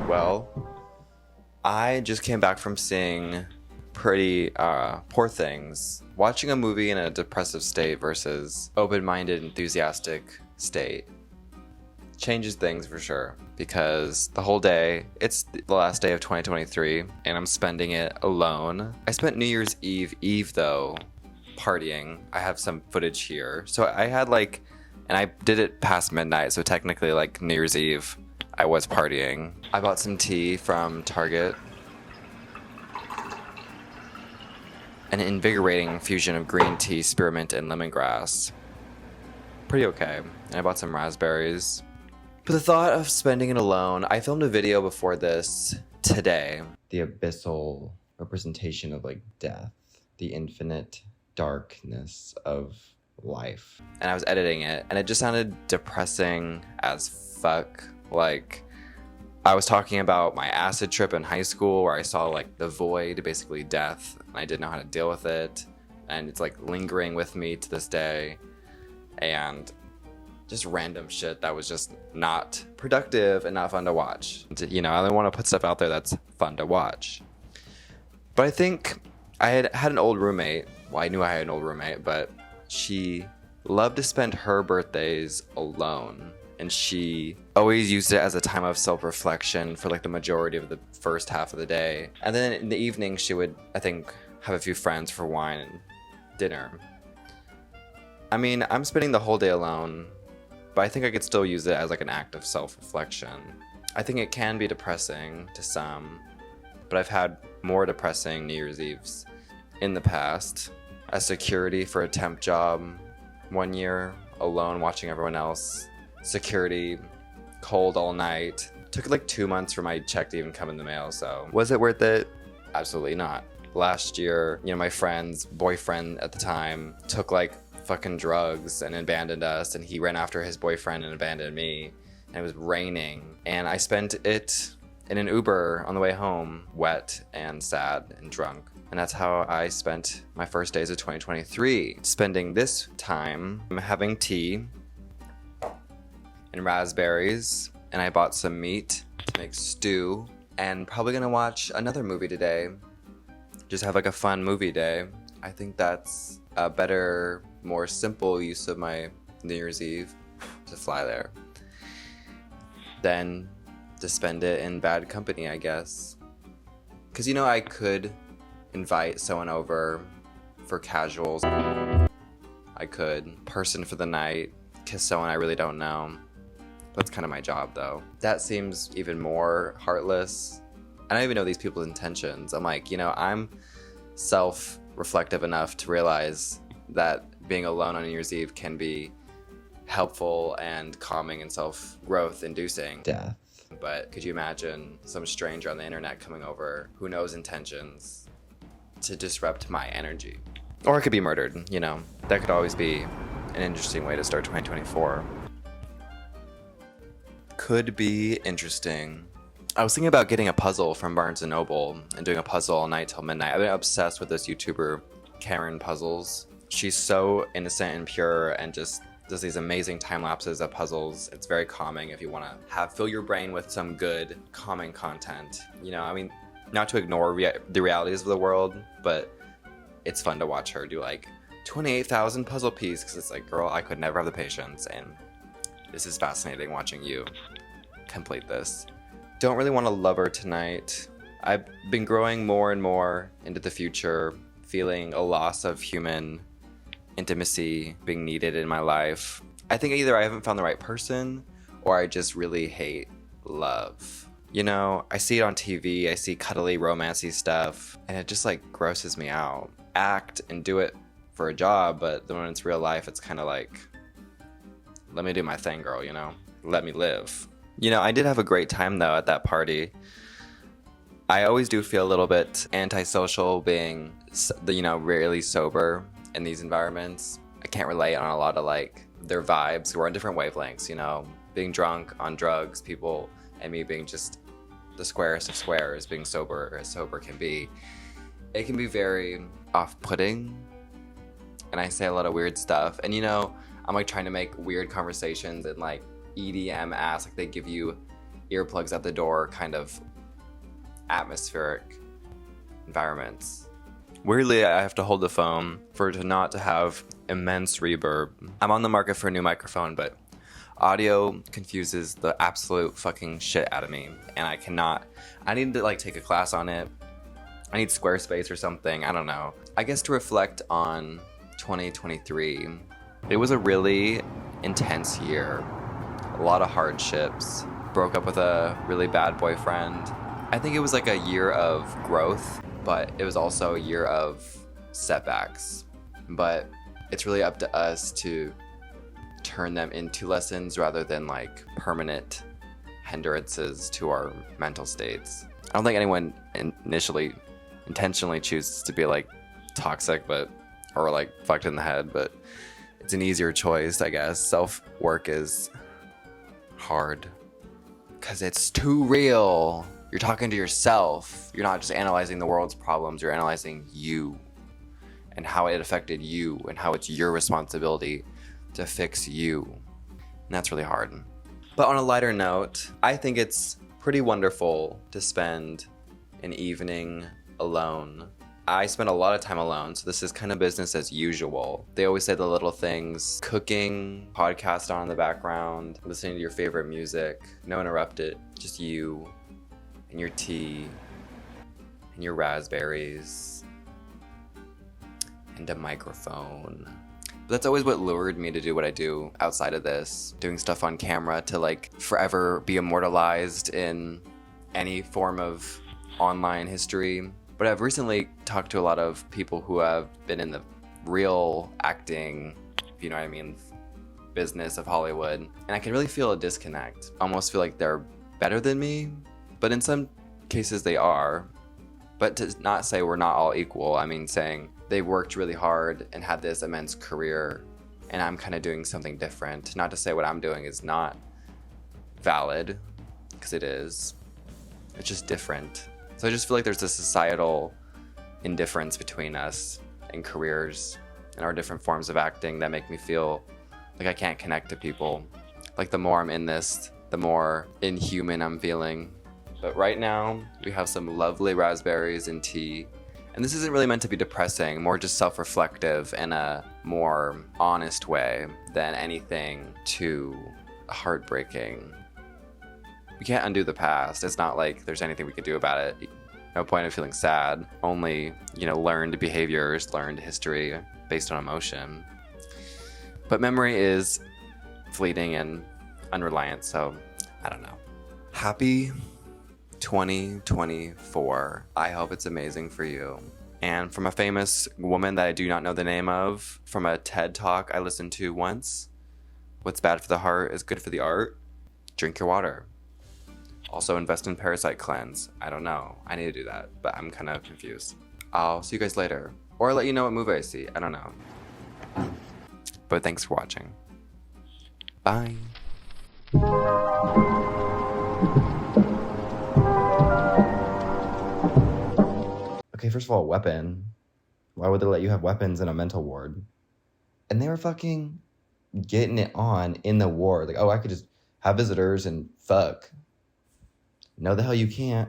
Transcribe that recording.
Well, I just came back from seeing pretty Poor Things. Watching a movie in a depressive state versus open-minded, enthusiastic state changes things for sure, because the whole day, it's the last day of 2023 and I'm spending it alone. I spent New Year's Eve though, partying. I have some footage here. So I had and I did it past midnight, so technically like New Year's Eve, I was partying. I bought some tea from Target. An invigorating fusion of green tea, spearmint, and lemongrass. Pretty okay. And I bought some raspberries. But the thought of spending it alone, I filmed a video before this today. The abyssal representation of death, the infinite darkness of life. And I was editing it, and it just sounded depressing as fuck. I was talking about my acid trip in high school where I saw the void, basically death, and I didn't know how to deal with it. And it's lingering with me to this day. And just random shit that was just not productive and not fun to watch. I only want to put stuff out there that's fun to watch. But I think I had an old roommate. Well, I knew I had an old roommate, but she loved to spend her birthdays alone. And she always used it as a time of self-reflection for the majority of the first half of the day. And then in the evening, she would, I think, have a few friends for wine and dinner. I mean, I'm spending the whole day alone, but I think I could still use it as an act of self-reflection. I think it can be depressing to some, but I've had more depressing New Year's Eves in the past. As security for a temp job 1 year, alone watching everyone else. Security, cold all night. Took 2 months for my check to even come in the mail, so. Was it worth it? Absolutely not. Last year, my friend's boyfriend at the time took fucking drugs and abandoned us, and he ran after his boyfriend and abandoned me. And it was raining, and I spent it in an Uber on the way home, wet and sad and drunk. And that's how I spent my first days of 2023. Spending this time having tea and raspberries, and I bought some meat to make stew, and probably gonna watch another movie today. Just have a fun movie day. I think that's a better, more simple use of my New Year's Eve, to fly there, than to spend it in bad company, I guess. Because I could invite someone over for casuals. I could person for the night, kiss someone I really don't know. That's kind of my job though. That seems even more heartless. I don't even know these people's intentions. I'm I'm self-reflective enough to realize that being alone on New Year's Eve can be helpful and calming and self-growth inducing. Death. But could you imagine some stranger on the internet coming over, who knows intentions, to disrupt my energy? Or I could be murdered, That could always be an interesting way to start 2024. Could be interesting. I was thinking about getting a puzzle from Barnes & Noble and doing a puzzle all night till midnight. I've been obsessed with this YouTuber, Karen Puzzles. She's so innocent and pure and just does these amazing time lapses of puzzles. It's very calming if you want to fill your brain with some good, calming content. Not to ignore the realities of the world, but it's fun to watch her do 28,000 puzzle pieces, because it's girl, I could never have the patience, and this is fascinating watching you complete this. Don't really want to love her tonight. I've been growing more and more into the future, feeling a loss of human intimacy being needed in my life. I think either I haven't found the right person, or I just really hate love. I see it on TV, I see cuddly, romancy stuff, and it just grosses me out. Act and do it for a job, but then when it's real life, it's kind of let me do my thing, girl, Let me live. I did have a great time, though, at that party. I always do feel a little bit antisocial being, really sober in these environments. I can't relate on a lot of, their vibes. We're on different wavelengths, Being drunk, on drugs, people, and me being just the squarest of squares, being sober as sober can be. It can be very off-putting, and I say a lot of weird stuff. And I'm trying to make weird conversations and EDM ass, like they give you earplugs at the door kind of atmospheric environments. Weirdly, I have to hold the phone for it not to have immense reverb. I'm on the market for a new microphone, but audio confuses the absolute fucking shit out of me, and I need to like take a class on it. I need Squarespace or something, I don't know. I guess to reflect on 2023, it was a really intense year. A lot of hardships. Broke up with a really bad boyfriend. I think it was like a year of growth, but it was also a year of setbacks. But it's really up to us to turn them into lessons rather than like permanent hindrances to our mental states. I don't think anyone intentionally chooses to be like toxic, or like fucked in the head, but it's an easier choice, I guess. Self-work is hard because it's too real. You're talking to yourself. You're not just analyzing the world's problems, you're analyzing you and how it affected you and how it's your responsibility to fix you. And that's really hard. But on a lighter note, I think it's pretty wonderful to spend an evening alone. I spend a lot of time alone, so this is kind of business as usual. They always say the little things: cooking, podcast on in the background, listening to your favorite music, no interrupted, just you and your tea and your raspberries and a microphone. But that's always what lured me to do what I do outside of this, doing stuff on camera to like forever be immortalized in any form of online history. But I've recently talked to a lot of people who have been in the real acting, if you know what I mean, business of Hollywood, and I can really feel a disconnect. Almost feel like they're better than me, but in some cases they are. But to not say we're not all equal, I mean saying they worked really hard and had this immense career, and I'm kind of doing something different. Not to say what I'm doing is not valid, because it is. It's just different. So I just feel like there's a societal indifference between us and careers and our different forms of acting that make me feel like I can't connect to people. Like the more I'm in this, the more inhuman I'm feeling. But right now, we have some lovely raspberries and tea. And this isn't really meant to be depressing, more just self-reflective in a more honest way than anything too heartbreaking. We can't undo the past. It's not like there's anything we could do about it. No point in feeling sad. Only, learned behaviors, learned history based on emotion. But memory is fleeting and unreliant, so I don't know. Happy 2024. I hope it's amazing for you. And from a famous woman that I do not know the name of, from a TED Talk I listened to once, what's bad for the heart is good for the art. Drink your water. Also invest in Parasite Cleanse. I don't know. I need to do that, but I'm kind of confused. I'll see you guys later. Or I'll let you know what movie I see. I don't know. But thanks for watching. Bye. Okay, first of all, weapon. Why would they let you have weapons in a mental ward? And they were fucking getting it on in the ward. Like, oh, I could just have visitors and fuck. No, the hell you can't.